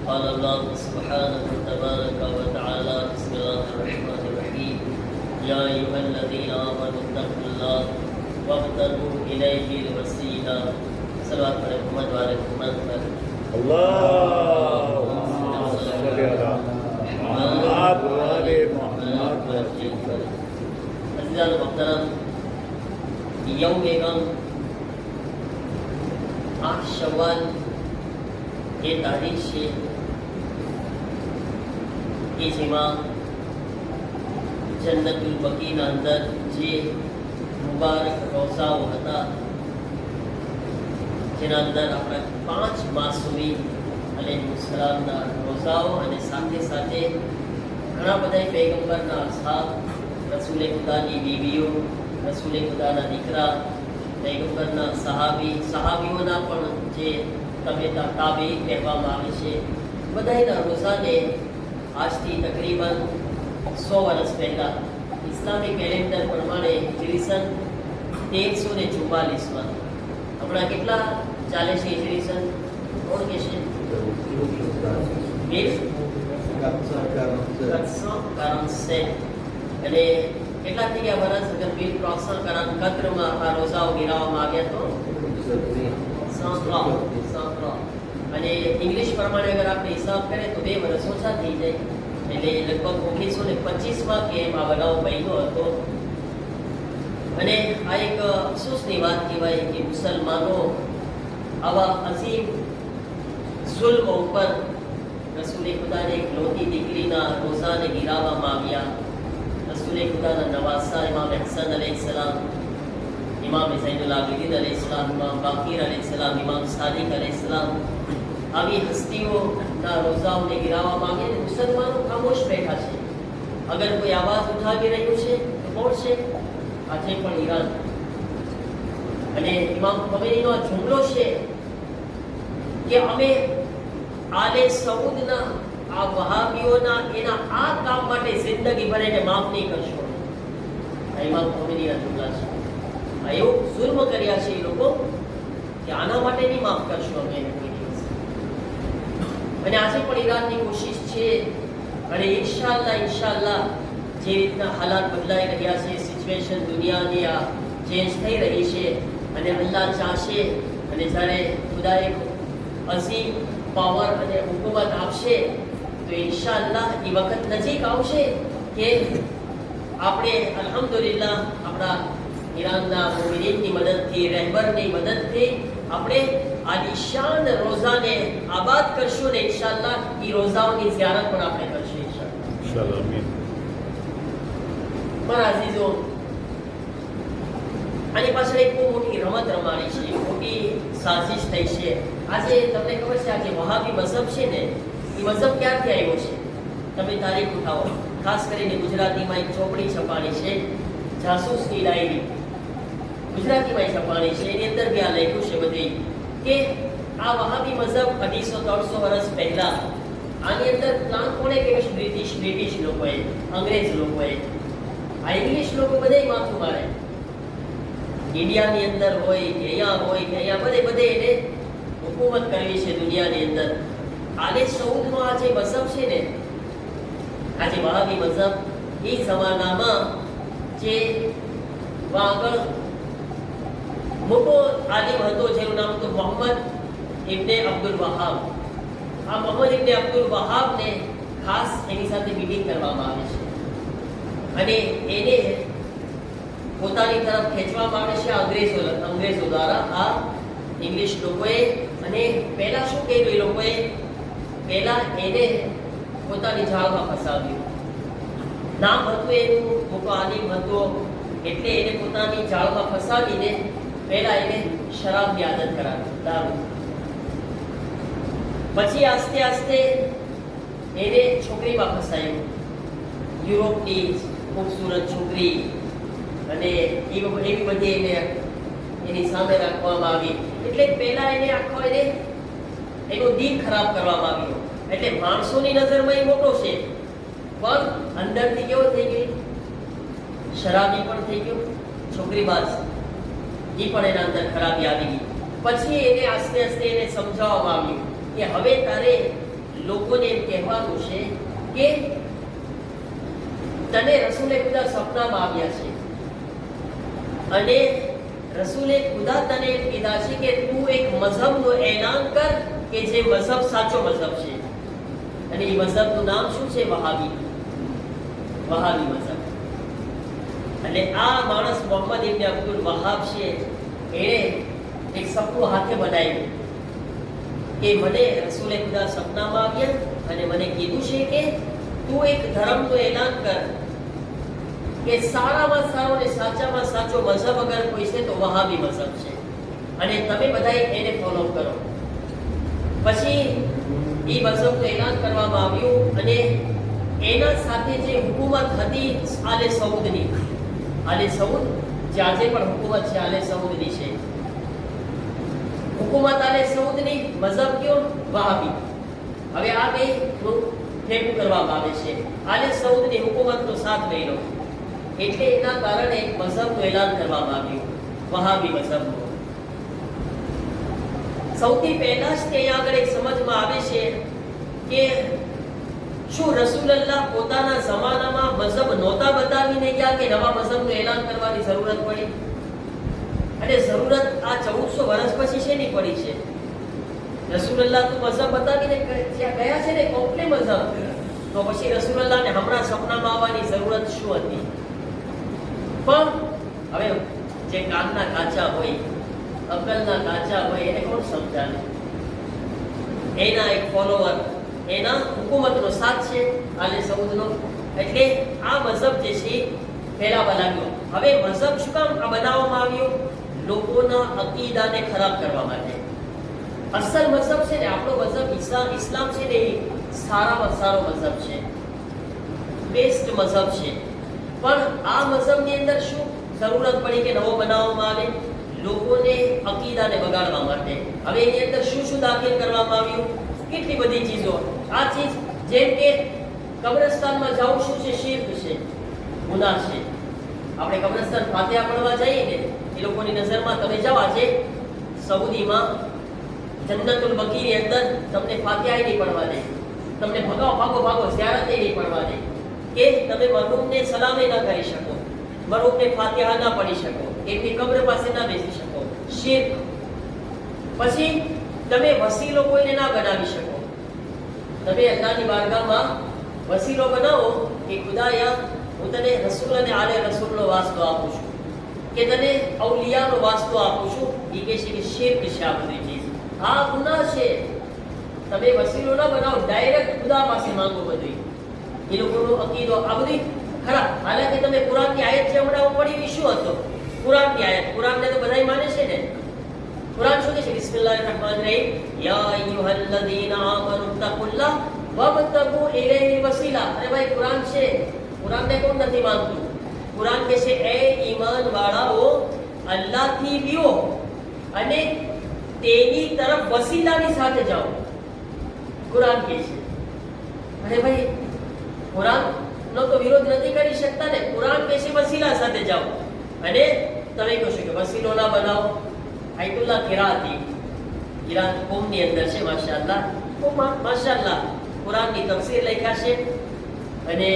قال الله سبحانه تبارك وتعالى بسم الله الرحمن الرحيم يا أيها الذين آمنوا اتقوا الله وابتغوا إليه الوسيلة صلوات محمد وعلى محمد اللهم صل على محمد وعلى محمد عزيزان المحترم يوم 8 शव्वाल ये तारीख છે કે જેમાં જન્નતુલ બકીના અંદર જે મુબારક રોઝાઓ હતા જેના અંદર આપણે 5 માસૂમી અલૈહિસ્સલામના રોઝાઓ અને સાથે સાથે ઘણા બધા પૈગંબરના અસહાબ રસૂલે ખુદાની બીવીઓ રસૂલે ખુદાના દીકરા પૈગંબરના સહાબીઓના પણ જે તાબેઈ કહેવામાં આવે છે બધાના રોઝાને આજથી તકરીબન 100 વર્ષ પહેલાં ઇસ્લામી કેલેન્ડર પ્રમાણે હિજરી 1344માં હમણાં કેટલા ચાલે છે હિજરી સન કોણ કે છે 1447 અને કેટલા થઈ ગયા વર્ષ અગર 1344માં આ રોઝાઓ ગિરાવવામાં આવ્યા તો 103 અને ઇંગ્લિશ પ્રમાણે અગર આપણે હિસાબ કરીએ તો 2 વર્ષ ઓછા થઈ જાય એટલે લગભગ 1925માં કે એમ આ બનાવ બન્યો હતો અને આ એક અફસોસની વાત કહેવાય કે મુસલમાનો આવા અઝીમ ઝુલ્મ ઉપર રસૂલે ખુદાને એક લોતી દીકરીના રોઝાને ગિરાવવામાં આવ્યા રસૂલે ખુદાના નવાસા ઇમામ હસન અલૈહિસ્સલામ इमाम ज़ैनुल आबिदीन अलैहिस्सलाम इमाम बाक़ीर अलैहिस्सलाम इमाम सादिक अलैहिस्सलाम આવી હસ્તીઓના રોઝાઓને ગિરાવવામાં આવે અને મુસલમાનો ખામોશ બેઠા છે અગર કોઈ આવાજ ઉઠાવી રહ્યું છે તો કોણ છે આજે પણ ઈરાન અને ઇમામ ખમૈનીનો આ જુમલો છે કે અમે આલે સઉદના આ વહાબીઓના એના આ કામ માટે જિંદગી ભર એને માફ નહીં કરશો આ ઇમામ ખમૈનીના જુમલા છે આ એવું જુલ્મ કર્યા છે એ લોકો કે આના માટે નહીં માફ કરશો અમે અને આજે પણ ઈરાનની કોશિશ છે અને ઇન્શાઅલ્લાહ જે રીતના હાલાત બદલાઈ રહ્યા છે સિચ્યુએશન દુનિયાની આ ચેન્જ થઈ રહી છે અને અલ્લાહ ચાહશે અને જ્યારે ખુદાએ અઝીમ પાવર અને હુકુમત આપશે તો ઇન્શાઅલ્લાહ એ વખત નજીક આવશે કે આપણે અલ્હમ્દુલિલ્લાહ આપણા ઈરાનના મુમિનીનની મદદથી રહેબરની મદદથી આપણે આલિશાન રોઝાને આબાદ કરશું ને ઇન્શાઅલ્લાહ એ રોઝાઓની ઝિયારત પણ આપણે કરશું ઇન્શાઅલ્લાહ આમીન મારા અઝીઝો આની પાછળ એક બહુ મોટી રમત રમાડી છે મોટી સાજિશ થઈ છે આજે તમને ખબર છે આ જે વહાબી મઝહબ છે ને એ મઝહબ ક્યારથી આવ્યો છે તમે તારીખ ઉઠાવો ખાસ કરીને ગુજરાતીમાં એક ચોપડી છપાણી છે, જાસૂસની ડાયરી. ગુજરાતીમાં છપાણી છે, એની અંદર બી આ લખ્યું છે બધી કે આ વહાબી મઝહબ 250-300 વર્ષ પહેલા આની અંદર પ્લાન કોણે કર્યો? બ્રિટિશ લોકોએ, અંગ્રેજ લોકોએ. આ ઇંગ્લિશ લોકો બધાય માથું મારે. ઇન્ડિયાની અંદર હોય કે અહીંયા બધે એને હુકુમત કરવી છે દુનિયાની અંદર. આલે સઉદનો આ જે મઝહબ છે ને, આ જે વહાબી મઝહબ, એ જમાનામાં જે આગળ મોટો આલિમ હતો જેનું નામ હતું મોહમ્મદ ઇબ્ને અબ્દુલ વહાબ. આ મોહમ્મદ ઇબ્ને અબ્દુલ વહાબને ખાસ એની સાથે મીટિંગ કરવામાં આવે છે અને એને પોતાની તરફ ખેંચવામાં આવે છે અંગ્રેજો દ્વારા, આ ઇંગ્લિશ લોકોએ. અને પહેલા શું કર્યું એ લોકોએ? પહેલા એને પોતાની જાળમાં ફસાવ્યું. નામ હતું એનું, મોટો આલિમ હતો, એટલે એને પોતાની જાળમાં ફસાવીને પહેલા એને શરાબની આદત કરાવી, દારૂ. પછી આસ્તે આસ્તે એને છોકરીમાં ફસાયું, યુરોપની ખૂબસૂરત છોકરી, અને એવી બધી એને એની સામે રાખવામાં આવી. એટલે પહેલા એને આખો એનું દિલ ખરાબ કરવામાં આવ્યું. એટલે માણસોની નજરમાં એ મોટો છે, પણ અંદરથી કેવો થઈ ગયો? શરાબી પણ થઈ ગયો, છોકરીબાજ, એ પણ એના અંદર ખરાબી આવી ગઈ. પછી એને આસ્તે આસ્તે એને સમજાવવામાં આવ્યું કે હવે તારે લોકોને એમ કહેવાનું છે કે તને રસૂલે ખુદા સપનામાં આવ્યા છે અને રસૂલે ખુદા તને એમ કીધા છે કે તું એક મઝહબનું એલાન કર કે જે મઝહબ સાચો મઝહબ છે. અને એ મઝહબનું નામ શું છે? વહાબી મઝહબ. અને આ માણસ મોહમ્મદ ઇબ્ને અબ્દુલ વહાબ છે, એણે એક સપનું હાથે બનાવ્યું કે મને રસૂલે ખુદા સપનામાં આવ્યા અને મને કીધું છે કે તું એક ધર્મનું એલાન કર કે સારામાં સારો અને સાચામાં સાચો મઝહબ અગર કોઈ છે તો વહાબી મઝહબ છે, અને તમે બધા એને ફોલો કરો. પછી એ મઝહબનું એલાન કરવામાં આવ્યું અને એના સાથે જે હુકુમત હતી આલે સઉદની, આલે સઉદ જે આજે પણ હુકુમત છે આલે સઉદની છે, હુકુમત આલે સઉદની, મઝહબ કયો? વહાબી. હવે આ બે ભેગું કરવામાં આવે છે. આલે સઉદની હુકુમતનો સાથ લઈ લો, એટલે એના કારણે એક મઝહબનું એલાન કરવામાં આવ્યું, વહાબી મઝહબનું. સૌથી પહેલા જ ત્યાં આગળ એક સમજમાં આવે છે કે શું રસૂલલ્લાહ પોતાના જમાનામાં મઝહબ નહોતા બતાવીને ગયા કે નવા મઝહબનું એલાન કરવાની જરૂરત પડી? અને જરૂરત આ 1400 વર્ષ પછી શેની પડી છે? રસૂલલ્લાહ તો મઝહબ બતાવીને જ્યાં ગયા છે ને, કોમ્પ્લે મઝહબ, તો પછી રસૂલલ્લાહને હમણાં સપનામાં આવવાની જરૂરત શું હતી? પણ હવે જે કાનના કાચા હોય, અકલના કાચા હોય, એને કોણ સમજાવે? એના એક ફોલોવર, એના હુકુમતનો સાથ છે આલે સઉદનો, એટલે આ મઝહબ જે છે ફેલાવા લાગ્યો. હવે મઝહબ શું કામ આ બનાવવામાં આવ્યો? લોકોના અકીદાને ખરાબ કરવા માટે. અસલ મઝહબ છે ને, આપણો મઝહબ ઇસ્લામ છે ને, એ સારામાં સારો મઝહબ છે, બેસ્ટ મઝહબ છે. પણ આ મઝહબની અંદર શું જરૂરત પડી કે નવો બનાવવામાં આવે? લોકોને અકીદાને બગાડવા માટે. હવે એની અંદર શું શું દાખલ કરવામાં આવ્યું? કેટલી બધી ચીજો. આ ચીજ જેમ કે કબ્રસ્તાનમાં જવું શું છે? શિર્ક છે, ગુનાહ છે. આપણે કબ્રસ્તાન ફાતિહા પડવા જઈએ ને, એ લોકોની નજરમાં તમે જવા છે સઉદીમાં જન્નતુલ બકીની અંદર તમને ફાતિહા નહીં પડવા દે, તમને ભાગો ઝિયારત નહીં પડવા દે, કે તમે મરહૂમને સલામે ના કરી શકો, મરહૂમને ફાતિહા ના પડી શકો, એમની કબ્ર પાસે ના બેસી શકો. શિર્ક. પછી તમે વસીલો કોઈને ના બનાવી શકો. તમે અલ્લાહની બારગાહમાં વસીલો બનાવો કે ખુદાયા હું તને રસૂલ અને આલે રસૂલનો વાસ્તો આપું છું, કે તને અવલિયાનો વાસ્તો આપું છું, એ કહે છે કે શિર્ક છે આ બધી ચીજ, આ ગુનાહ છે. તમે વસીલો ના બનાવો, ડાયરેક્ટ ખુદા પાસે માંગો. બધું એ લોકોનો અકીદો આ બધી ખરાબ. હાલાકી તમે કુરાનની આયત જે હમણાં પડી શું હતો? કુરાનની આયત, કુરાનને તો બધાય માને છે ને. કુરાન શું કહે છે? બિસ્મિલ્લાહિર રહમાનિર રહીમ, યા અય્યુહલ્લઝીના આમનુ તકુલ્લાહ વબતગુ ઇલૈહિલ વસીલા. અરે ભાઈ કુરાન છે, કુરાનને કોણ નથી માનતું? કુરાન કહે છે એ ઈમાન વાળાઓ અલ્લાહથી બીઓ અને તેની તરફ વસીલાની સાથે જાઓ. કુરાન કહે છે. અરે ભાઈ કુરાન નો તો વિરોધ નથી કરી શકતા ને. કુરાન કહે છે વસીલા સાથે જાઓ. અને તમે કહો છો કે વસીલો ના બનાવો. આયતુલ્લાહ કિરાતી ઈરાન કોમની અંદર છે, માશાઅલ્લાહ, ખૂબ માશાઅલ્લાહ કુરાનની તફસીર લખ્યા છે અને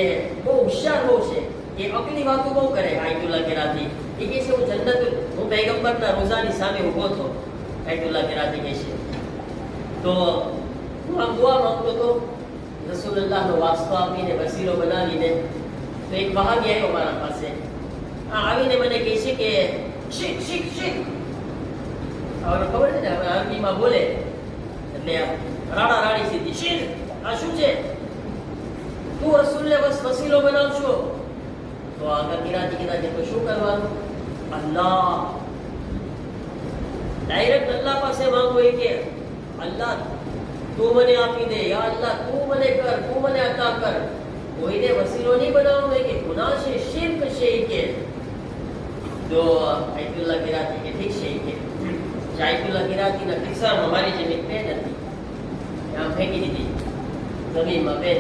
બહુ હોશિયાર બહુ છે. એ અકલી વાતો બહુ કરે આયતુલ્લાહ કિરાતી. એ કહે છે હું પૈગંબરના રોઝાની સામે ઊભો હતો. આયતુલ્લાહ કિરાતી કહે છે તો હું આમ દુઆ માંગતો હતો, રસૂલુલ્લાહનો વાસ્તો આપીને વસીલો બનાવીને. તો એક વહાબી આવ્યો મારા પાસે. આવીને મને કહે છે કે શીખ શીખ શીખ. હવે ખબર છે ને, હવે અરબીમાં બોલે એટલે રાડા રાડી સીધી. શીખ, આ શું છે? તું રસૂલને વસીલો બનાવશો? તો આગળ કિરાતી કીધા કે તો શું કરવાનું? અલ્લાહ, ડાયરેક્ટ અલ્લાહ પાસે માંગો. એ કે અલ્લાહ તું મને આપી દે, યા અલ્લાહ તું મને કર, તું મને અતા કર. કોઈને વસીલો નહીં બનાવવાનો કે ગુનાહ છે, શિર્ક છે. કે તો આયતુલ્લાહ કિરાતી કે ઠીક છે. કે આયતુલ્લાહ કિરાતીના કિસ્સામાં મારી જે એક પેન હતી ત્યાં ફેંકી દીધી જમીનમાં. પેન,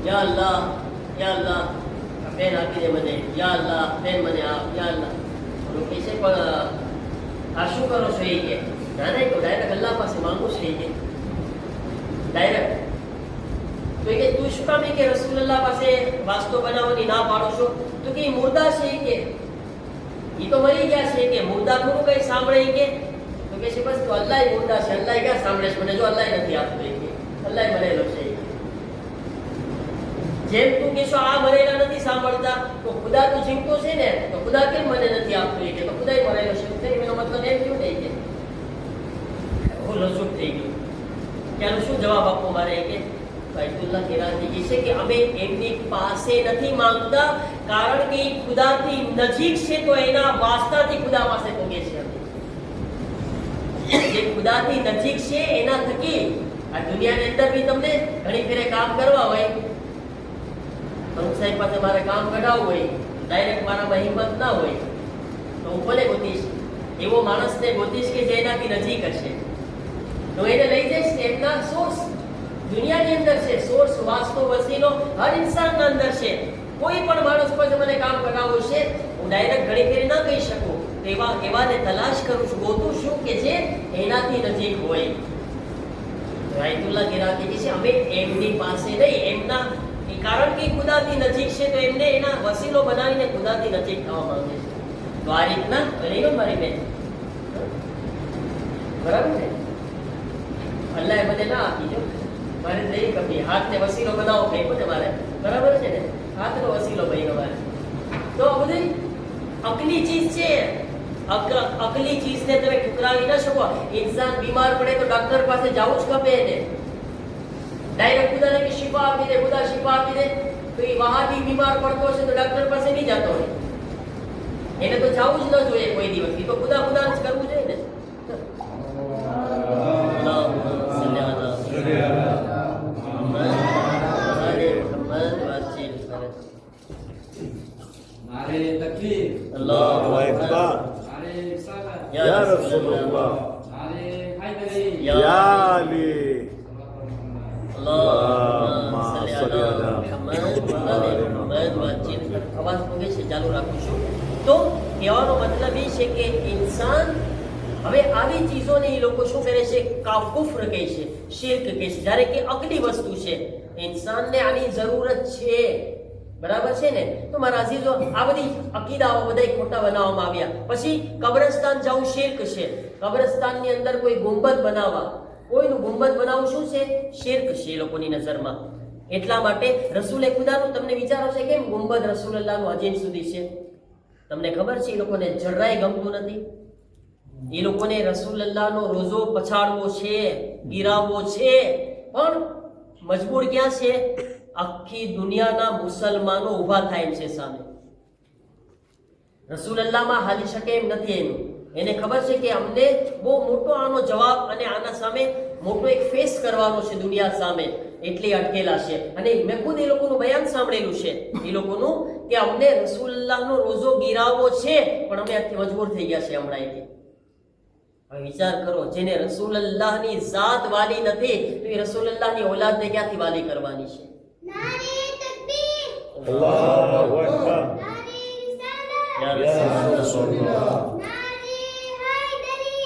યા અલ્લાહ, યા અલ્લાહ પેન આપી દે મને, યા અલ્લાહ પેન મને આપ, યા અલ્લાહ. લોકો કહે છે પણ આ શું કરો છો? એ કે ના ના, તો ડાયરેક્ટ અલ્લાહ પાસે માંગુ છે. એ કે ડાયરેક્ટ. તો એ કે તું શું કામ કે રસૂલુલ્લાહ પાસે વાસ્તો બનાવવાની ના પાડો છો? તો કે મુર્દા છે. કે એ તો મરી ગયા છે. કે મુર્દા થોડું કઈ સાંભળે? કે તો કે છે બસ તો અલ્લાહ મુર્દા છે, અલ્લાહ ક્યાં સાંભળે છે મને? જો અલ્લાહ નથી આપતો. કે અલ્લાહ મરેલો છે. જેમ તું કહેશો આ મરેલા નથી સાંભળતા, તો ખુદા તો જીવતો છે ને, તો ખુદા કેમ મને નથી આપતો? કે તો ખુદા મરેલો છે. એનો મતલબ એમ થયું નહીં કે હું લસુક થઈ ગયું. કે આનો શું જવાબ આપવો મારે? કે આયતુલ્લાહ કિરાતી કહે છે કે અમે એમની પાસે નથી માંગતા, કારણ કે એ ખુદાથી નજીક છે, તો એના વાસ્તાથી ખુદા પાસે પહોંચે છે. જે ખુદાથી નજીક છે એના થકી આ દુનિયાની અંદર બી તમને ઘણી ફેરે કામ કરવા હોય, પ્રમુખ સાહેબ પાસે મારે કામ કઢાવવું હોય, ડાયરેક્ટ મારામાં હિંમત ના હોય તો હું કોને ગોતીશ? એવો માણસને ગોતીશ કે જે એનાથી નજીક હશે. તો એને લઈ જઈશ ને એમના સોર્સ દુનિયાની અંદર છે. સોર્સ, વાસ્તો, વસીલો હર ઇન્સાનના અંદર છે. કોઈ પણ માણસ પાસે મને કામ કરાવવું છે, હું ડાયરેક્ટ ઘણી ફેરી ના કહી શકું. એવાને તલાશ કરું છું, ગોતું છું કે જે એનાથી નજીક હોય. આયતુલ્લાહ કિરાતી કહે છે અમે એમની પાસે નહીં, એમના, કારણ કે ખુદાથી નજીક છે તો એમને એના વસીલો બનાવીને ખુદાથી નજીક થવા માંગે છે. તો આ રીતના કરી લો મારી બેન, બરાબર ને? અલ્લાહે મને ના આપી જો, મારે નહીં કપી. હાથને વસીલો બનાવો કઈ બધે મારે, બરાબર છે ને? હાથનો વસીલો બન્યો મારે. તો બધી અકલી ચીજ છે. અકલી ચીજને તમે ઠુકરાવી ન શકો. ઇન્સાન બીમાર પડે તો ડોક્ટર પાસે જવું જ ખપે એને. ડાયરેક્ટ ખુદાને કે શિફા આપી દે, ખુદા શિફા આપી દે. તો એ વહાબી બીમાર પડતો હશે તો ડોક્ટર પાસે નહીં જતો હોય. એને તો જવું જ ન જોઈએ કોઈ દિવસ. એ તો ખુદા ખુદા જ કરવું જોઈએ ને. મારે તકલીફ, અલ્લાહુ અકબર, યા રસૂલુલ્લાહ, મારે હાયદરી, યા અલી. અવાજ પહોંચે છે, ચાલુ રાખું છું. તો કહેવાનો મતલબ એ છે કે ઇન્સાન હવે આવી ચીજોને એ લોકો શું કરે છે? કુફ્ર કહે છે, શિર્ક કહે છે, જ્યારે કે અકલી વસ્તુ છે. ઇન્સાનને આની જરૂરત છે, બરાબર છે ને? તો મારા અઝીઝો, આ બધી અકીદાઓ બધા ખોટા બનાવવામાં આવ્યા. પછી કબ્રસ્તાન જવું શિર્ક છે. કબ્રસ્તાનની અંદર કોઈ ગુંબદ બનાવવા, કોઈનું ગુંબદ બનાવવું શું છે? શિર્ક છે એ લોકોની નજરમાં. એટલા માટે રસૂલે ખુદાનું તમને વિચારો છે કેમ ગુંબદ રસૂલુલ્લાહનું અજીમ સુધી છે? તમને ખબર છે એ લોકોને જરાય ગમતું નથી. એ લોકોને રસૂલુલ્લાહનો રોજો પછાડવો છે, ગિરાવવો છે, પણ મજબૂર ક્યાં છે? આખી દુનિયાના મુસલમાનો ઊભા થાય એમ છે સામે. રસૂલુલ્લાહમાં હાલી શકે એમ નથી એનું. એને ખબર છે કે અમને બહુ મોટો આનો જવાબ અને આના સામે મોટો એક ફેસ કરવાનો છે દુનિયા સામે, એટલે અટકેલા છે. અને મેં ખુદ એ લોકોનું બયાન સાંભળેલું છે, એ લોકોનું, કે અમને રસૂલુલ્લાહનો રોઝો ગિરાવવો છે પણ અમે આથી મજબૂર થઈ ગયા છે હમણાં. હવે વિચાર કરો, જેને રસૂલુલ્લાહની ઝાત વાલી નથી તો એ રસૂલુલ્લાહની ઓલાદને ક્યાંથી વાલી કરવાની છે? અલ્લાહુ અકબર. યા યા રસૂલુલ્લાહ. રસૂલુલ્લાહ.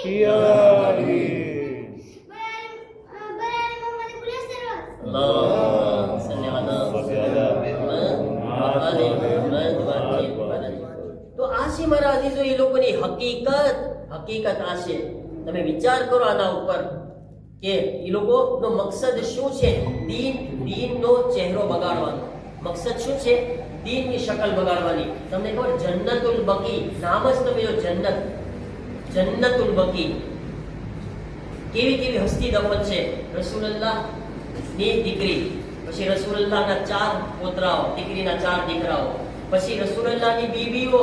યા અલી. અલ્લાહુમ્મા સલ્લી અલા તો આ છે મારા અજીઝો એ લોકોની હકીકત આ છે. તમે વિચાર કરો આના ઉપર કે એ લોકોનો મકસદ શું છે? દીનનો ચહેરો બગાડવાનો. મકસદ શું છે? દીનની શકલ બગાડવાની. તમને ખબર, જન્નતુલ બકી નામ જ તમે જો, જન્નતુલ બકી કેવી કેવી હસ્તી દફન છે. રસૂલુલ્લાહ ની દીકરી, પછી રસૂલુલ્લાહના 4 પોતરાઓ, દીકરીના 4 દીકરાઓ, પછી રસૂલુલ્લાહની બીબીઓ,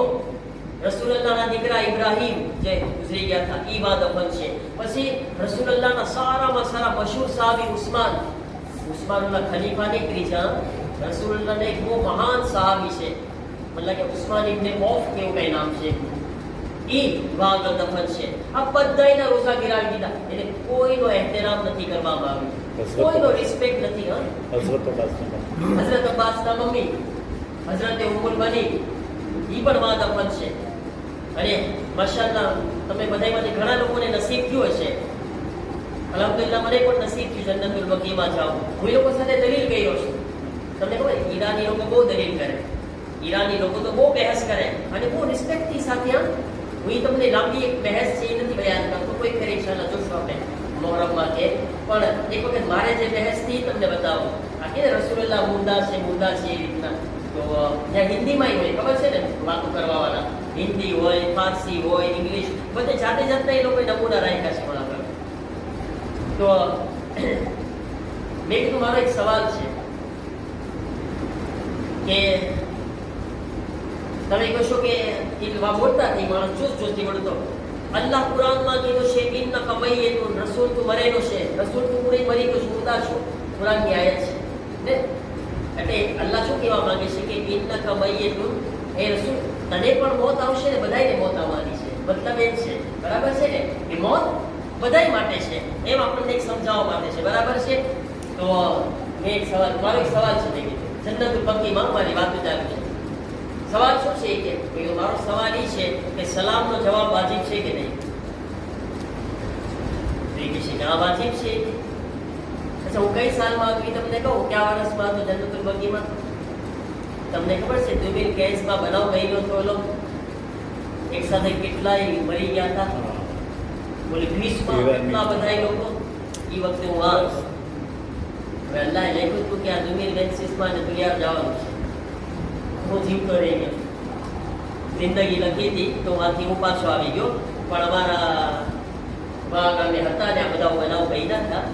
રસૂલુલ્લાહના દીકરા ઇબ્રાહીમ જે ગુજરી ગયા હતા ઈ બા દફન છે. પછી રસૂલુલ્લાહના સારામાં સારા મશહૂર સાહાબી ઉસ્માનુલ્લાહ ખલીફા નીકળી છે. રસૂલુલ્લાહના એક બહુ મહાન સાહાબી છે, મતલબ કે ઉસ્માન ઇબ્ન ઓફ કેવું કઈ નામ છે, ઈ વાગ દફન છે. આ બધાયના રોઝા ગિરાવી દીધા. એટલે કોઈનો એહતરામ નથી કરવામાં આવ્યો, કોઈનો રિસ્પેક્ટ નથી. હઝરત અબ્બાસના મમ્મી હઝરત ઉમ્મુલ બની ઈ પણ વાગ દફન છે. અને માશાઅલ્લાહ તમે બધાયમાંથી ઘણા લોકોને નસીબ થયું હશે, અલ્હમ્દુલિલ્લાહ મને પણ નસીબ થયું જન્નતુલ બકીમાં જાઉં. હું એ લોકો સાથે દલીલ કર્યો છું. તમને ખબર, ઈરાની લોકો બહુ દલીલ કરે, ઈરાની લોકો તો બહુ બહેસ કરે અને બહુ રિસ્પેક્ટથી સાથે. હું તમને લાંબી એક બહેસ છે એ નથી બયાન કરતો, કોઈ ફેર ઇન્શાઅલ્લાહ જોશું આપણે મોહરમમાં કે. પણ એક વખત મારે જે બહેસ થી તમને બતાવો. આ કે રસૂલુલ્લાહ મુર્દા છે એ રીતના, તો ત્યાં હિન્દીમાં હોય, ખબર છે ને વાતો કરવાવાળા, હિન્દી હોય, ફારસી હોય, ઇંગ્લિશ, બધે જાતે જાતના એ લોકોએ નમૂના રાખ્યા છે મારા પર. તો મેં કીધું મારો એક સવાલ છે કે તમે કહેશો કે બોલતા થઈ માણસ જોસ્તી બોલતો. અલ્લાહ કુરાનમાં કીધું છે ઇન્નકા મય્યતુન, રસૂલ તું મરેલો છે, રસૂલ તું મરી ગયો છું, મુર્દા છું. કુરાનની આયત છે ને. એટલે અલ્લાહ શું કહેવા માંગે છે કે ઇન્નકા મય્યતુન, એ રસૂલ તને પણ મોત આવશે ને બધાયને મોત આવવાની છે. મતલબ એમ છે, બરાબર છે ને, કે મોત બધાય માટે છે, એમ આપણને એક સમજાવવા માટે છે, બરાબર છે. તો મારો એક સવાલ છે, મેં કીધું જન્નતુલ બકીમાં મારી વાતો ચાલુ છે. સવાલ શું છે કે મારો સવાલ એ છે કે સલામનો જવાબ વાજિબ છે કે નહીં? આ વાજિબ છે. અચ્છા, હું કઈ સાલમાં આવી તમને કહું, કયા વર્ષમાં હતો જન્નતુલ બકીમાં? તમને ખબર છે 2015માં બનાવ બન્યો હતો. એક સાથે કેટલાય મરી ગયા હતા. બોલે 20માં કેટલા બધા લોકો એ વખતે હું આ હવે અલ્લાહે લખ્યું હતું કે આ 2026માં દુનિયા જવાનું છે. હું જીવતો રહી ગયો, જિંદગી લખી હતી તો આથી હું પાછો આવી ગયો. પણ અમારા ગામે હતા ને આ બધા બનાવ બન્યા હતા.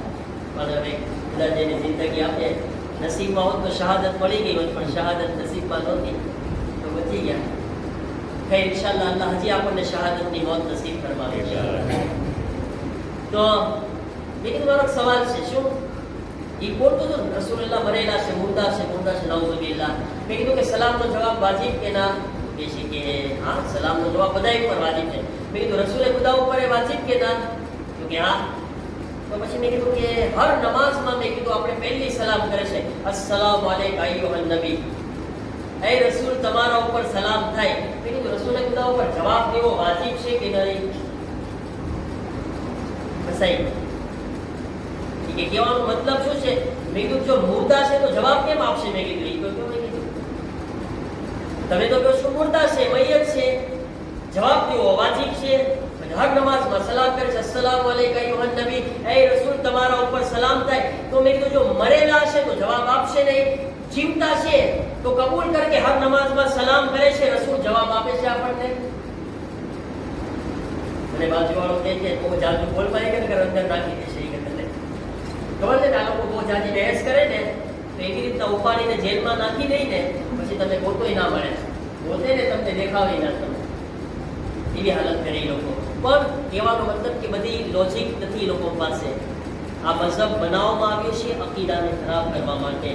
પણ હવે બધા જેને જિંદગી આપે, નસીબમાં હોત તો શહાદત મળી ગઈ હોત, પણ શહાદત નસીબમાં નહોતી તો બચી ગયા. ખૈર, ઇન્શાઅલ્લાહ અલ્લાહ હજી આપણને શહાદતની મોત નસીબ ફરમાવે છે. તો લેકિન મારો સવાલ છે, શું એ બોલતો હતો રસૂલુલ્લાહ મરેલા છે, મુર્દા છે, નાઉઝુબિલ્લાહ. મેં કીધું કે સલામનો જવાબ વાજિબ કે ના? કે છે કે હા, સલામનો જવાબ બધા ઉપર વાજિબ છે. મેં કીધું રસૂલે ખુદા ઉપર વાજિબ કે ના? તો કે હા. તો પછી મેં કીધું કે હર નમાઝમાં મેં કીધું આપણે પહેલી સલામ કરે છે, અસ્સલામુ અલૈકા અય્યુહન નબી, એ રસૂલ તમારા ઉપર સલામ થાય. મેં કીધું રસૂલે ખુદા ઉપર જવાબ દેવો વાજિબ છે કે નહીં? સહી કે કહેવાનો મતલબ શું છે? મેં કીધું જો મુર્દા છે તો જવાબ કેમ આપશે? મેં કીધું એ તો મેં કીધું તમે તો કહો છો મુર્દા છે, મૈયત છે, જવાબ દેવો વાજિબ છે. હર નમાઝમાં સલામ કરે છે, અસ્સલામુ અલૈકા અય્યુહન નબી, એ રસૂલ તમારા ઉપર સલામ થાય. તો મેં કીધું જો મરેલા છે તો જવાબ આપશે નહીં, જીવતા છે તો કબૂલ કર કે હર નમાઝમાં સલામ કરે છે, રસૂલ જવાબ આપે છે આપણને. અને બાજુવાળો કહે છે બહુ જાજુ બોલ પાય કે અંદર નાખી દેશે. ખબર છે ને, આ લોકો બહુ જાજી બહેસ કરે ને તો એવી રીતના ઉપાડીને જેલમાં નાખી દઈ ને પછી તમે ગોતોય ના મળે, ગોતે ને તમને દેખાવી ના તમે, એવી હાલત કરી લોકો. પણ કહેવાનો મતલબ કે બધી લોજિક નથી લોકો પાસે. આ મઝહબ બનાવવામાં આવ્યો છે અકીદાને ખરાબ કરવા માટે,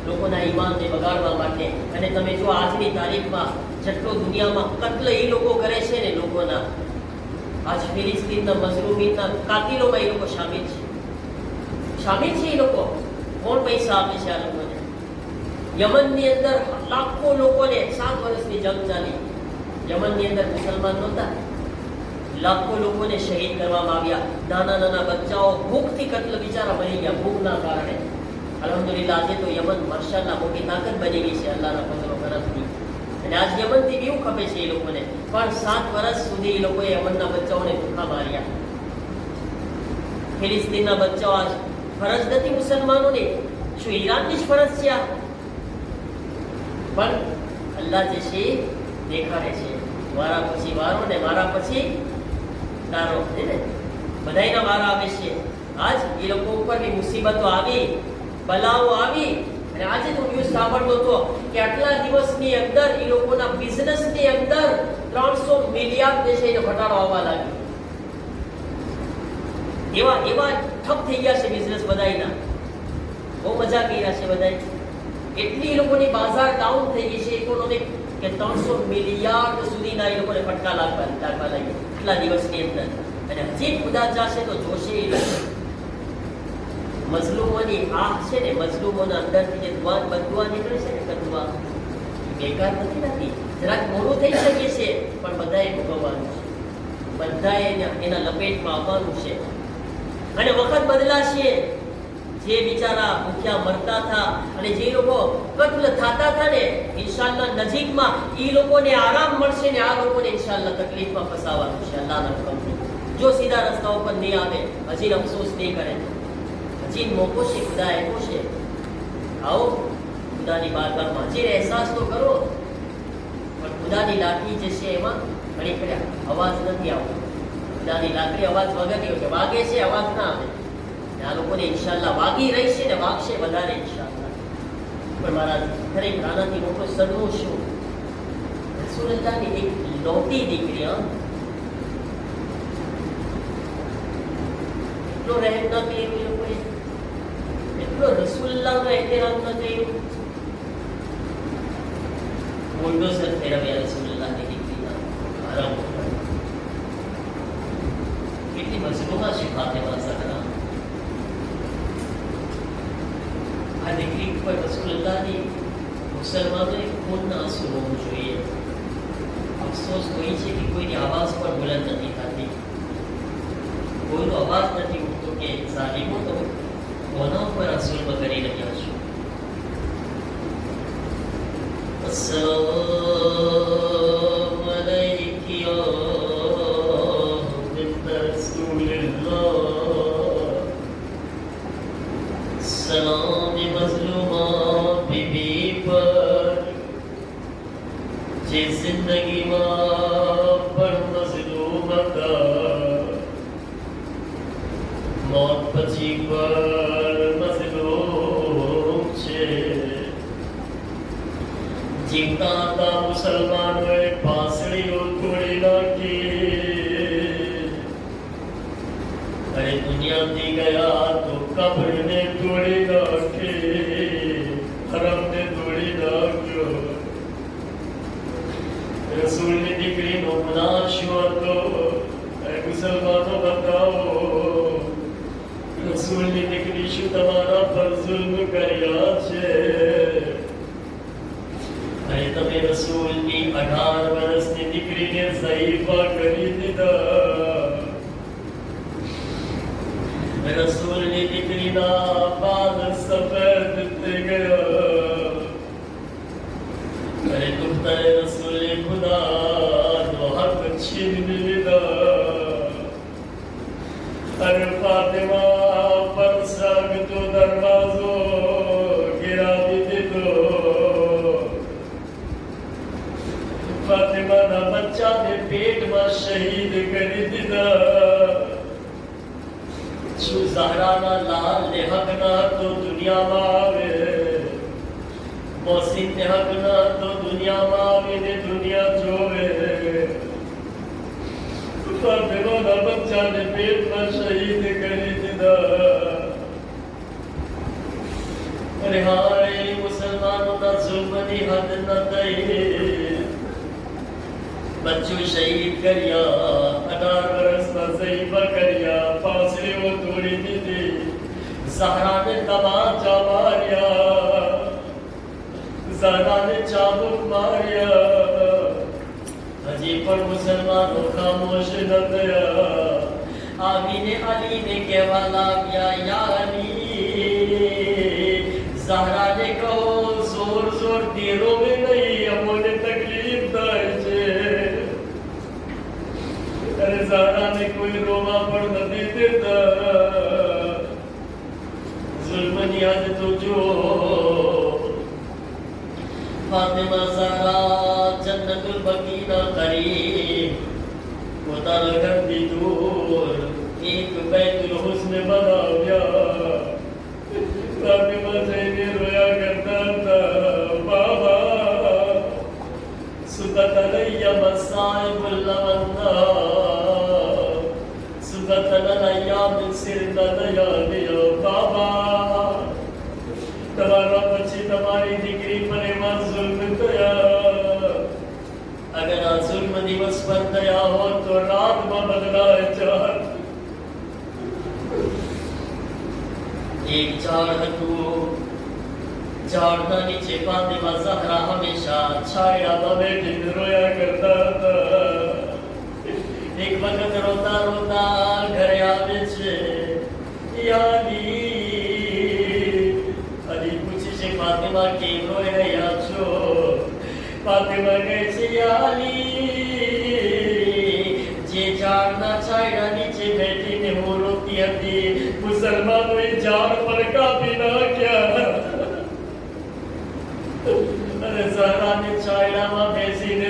લોકોના ઈમાનને બગાડવા માટે. અને તમે જો આજની તારીખમાં જેટલો દુનિયામાં કત્લ એ લોકો કરે છે ને લોકોના, આજ ફિલિસ્તીનના મઝલૂમીનના કાતિલોમાં એ લોકો શામિલ છે એ લોકો. કોણ પૈસા આપે છે આ લોકોને? યમનની અંદર લાખો લોકોને 7 વર્ષની જંગ ચાલી. યમનની અંદર મુસલમાન નહોતા, લાખો લોકોને શહીદ કરવામાં આવ્યા. નાના નાના બચ્ચાઓ ભૂખથી કત્લ બિચારા મરી ગયા ભૂખના કારણે. અલ્હમ્દુલિલ્લાહ આજે તો યમન માશાઅલ્લાહ મોટી તાકાત બની ગઈ છે અલ્લાહના ફજલો કરમથી. અને આજ યમનથી બીવું ખપે છે એ લોકોને, પણ 7 વર્ષ સુધી એ લોકોએ યમનના બચ્ચાઓને ભૂખા માર્યા. ફિલિસ્તીનના બચ્ચાઓ આજ ફરજ નથી મુસલમાનોને, શું ઈરાનની જ ફરજ છે આ? પણ અલ્લાહ જે છે દેખાડે છે, વારા પછી વારો ને મારા પછી તારો, છે ને બધાયના વારા આવે છે. આજ એ લોકો ઉપર બી મુસીબતો આવી, બલાઓ આવી. અને આજે તો ન્યૂઝ સાંભળતો હતો કે આટલા દિવસની અંદર એ લોકોના બિઝનેસની અંદર 300 મિલિયન જે છે એનો ઘટાડો આવવા લાગ્યો. એવા ઠપ થઈ ગયા છે બિઝનેસ બધાયના. બહુ મજા કરી રહ્યા છે બધાય. એટલી એ લોકોની બાજાર ડાઉન થઈ ગઈ છે ઇકોનોમિક કે 300 મિલિયાર્ડ સુધીના એ લોકોને ફટકા લાગવા લાગ્યા એટલા દિવસની અંદર. અને હજી ખુદા જશે તો જોશે એ લોકો. મઝલૂમોની આહ છે ને, મઝલૂમોના અંદરથી જે બદુઆ નીકળે છે ને, બદુઆ બેકાર નથી થતી. જરાક મોડું થઈ શકે છે પણ બધાએ ભોગવવાનું છે, બધાએ એના લપેટમાં આવવાનું છે. અને વખત બદલાશે. જે બિચારા ભૂખ્યા મરતા હતા અને જે લોકો કત્લ થતા હતા ને, ઇન્શાઅલ્લાહ નજીકમાં એ લોકોને આરામ મળશે ને આ લોકોને ઇન્શાઅલ્લાહ તકલીફમાં ફસાવાનું છે અલ્લાહના હુકમથી. જો સીધા રસ્તા ઉપર નહીં આવે, હજી અફસોસ નહીં કરે, હજી મોકો છે ખુદા આપ્યો છે. આવો ખુદાની બારગાહમાં, હજી અહેસાસ તો કરો. પણ ખુદાની લાકડી જે છે એમાં ઘણી ખરી અવાજ નથી આવતો. ખુદાની લાકડી અવાજ વગરની હોય છે, વાગે છે અવાજ ના આવે. આ લોકોને ઇન્શાઅલ્લાહ વાગી રહી છે ને વાગશે વધારે ઇન્શાઅલ્લાહ. પણ મારા ખરેખર આનાથી મોટો સદમો શું? રસૂલુલ્લાહની એક લોટી દીકરી, એટલો રહેમ ન કર્યો એ લોકોએ, એટલો રસૂલુલ્લાહનો એહતરામ ન કર્યો. બુલડોઝર ફેરવ્યા રસૂલુલ્લાહની દીકરીના હરામ ઉપર. કેટલી મજબૂતા છે ફાતિમા ઝહરા. આ દીકરી ઉપર રસૂલુલ્લાહની મુસલમાનોએ ખૂનના આંસુ હોવું જોઈએ. અફસોસ તો એ છે કે કોઈની આવાજ પણ બુલંદ નથી થતી, કોઈનો અવાજ નથી ઉઠતો કે ઝાલિમો તો કોના ઉપર આ જુલ્મ કરી રહ્યા છો. અસ્સલામુ અલૈકી યા બિન્ટ રસૂલિલ્લાહ. સલામ મઝલૂમા બીબી પર જે જિંદગીમાં પણ મઝલૂમ હતા, મોત પછી પર મઝલૂમ છે. જીવતા હતા મુસલમાનોએ પાંસળીઓ તોડી નાખી, અને દુનિયાથી ગયા તો કબ્રને તોડી નાખી, હરમને તોડી નાખ્યો. રસૂલની દીકરીનો ગુનાહ શું હતો એ મુસલમાનો બતાવો. રસૂલની દીકરી શું તમારા પર જુલ્મ કર્યા છે? અને તમે રસૂલની 18 વર્ષની દીકરીને ઝઈફા કરી દીધા. રસૂલની દીકરીના બાલ સફેદ થઈ ગયા. અને દુખ્તરે રસૂલે ખુદાનો હક છીનવી લીધા. અને ફાતિમા પર સાગતો દરવાજો ગિરાવી દીધો. ફાતિમાના બચ્ચાને પેટમાં શહીદ કરી દીધા. શું ઝહરાના લાલને હક ના તો દુનિયામાં આવે, મોહસિનને હક ના તો દુનિયામાં આવીને દુનિયા જોવે. ફાતિમા પોતાના બચ્ચાને પેટમાં શહીદ કરી દીધા. અરે હાય, મુસલમાનોના જુલ્મની હદ ન થઈ. બચ્ચું શહીદ કર્યા, 18 વર્ષના ઝૈબા કર્યા, પાંસળીઓ તોડી દીધી, ઝહરાને તમાચા માર્યા, ઝહરાને ચાબુક માર્યા. હજી પણ મુસલમાનો ખામોશ ન થયા. આવીને અલીને કહેવા લાગ્યા, યા અલી, ઝહરાને કહો જોર જોરથી રોવે નહીં, અમોને તકલીફ થાય છે. અરે ઝહરાને કોઈ રોવા પણ નથી દેતા. જુલ્મની હદ તો જુઓ. ફાતિમા ઝહરા જન્નતુલ બકીના કરીબ પોતાના ઘરથી દૂર એક બૈતુલ હુસ્ન બનાવ્યા. ફાતિમા જઈને રોયા કરતા હતા, બાબા સુબત અલૈયા મસાઇબુલ લવન્ના, સુબત અલૈયા મિન સિરતા લયાલિયા. બાબા, તમારા પછી તમારી દીકરી પર એમાં જુલ્મ થયા. અગર આ જુલ્મ દિવસ પર થયા હોત તો રાતમાં બદલાય જાત. એક ઝાડ હતું, ઝાડના નીચે ફાતિમા ઝહરા હંમેશા છાયામાં બેઠીને રોયા કરતા હતા. એક વખત રોતા રોતા ઘરે આવે છે, યા અલી. અલી પૂછે છે, ફાતિમા કેમ રોઈ રહ્યા છો? ફાતિમા કહે છે, યા અલી, જે ઝાડના છાયા નીચે બેઠીને હું રોતી હતી, મુસલમાનોએ ઝાડ પર કાપી નાખ્યા. અને ઝહરાને છાયામાં બેસીને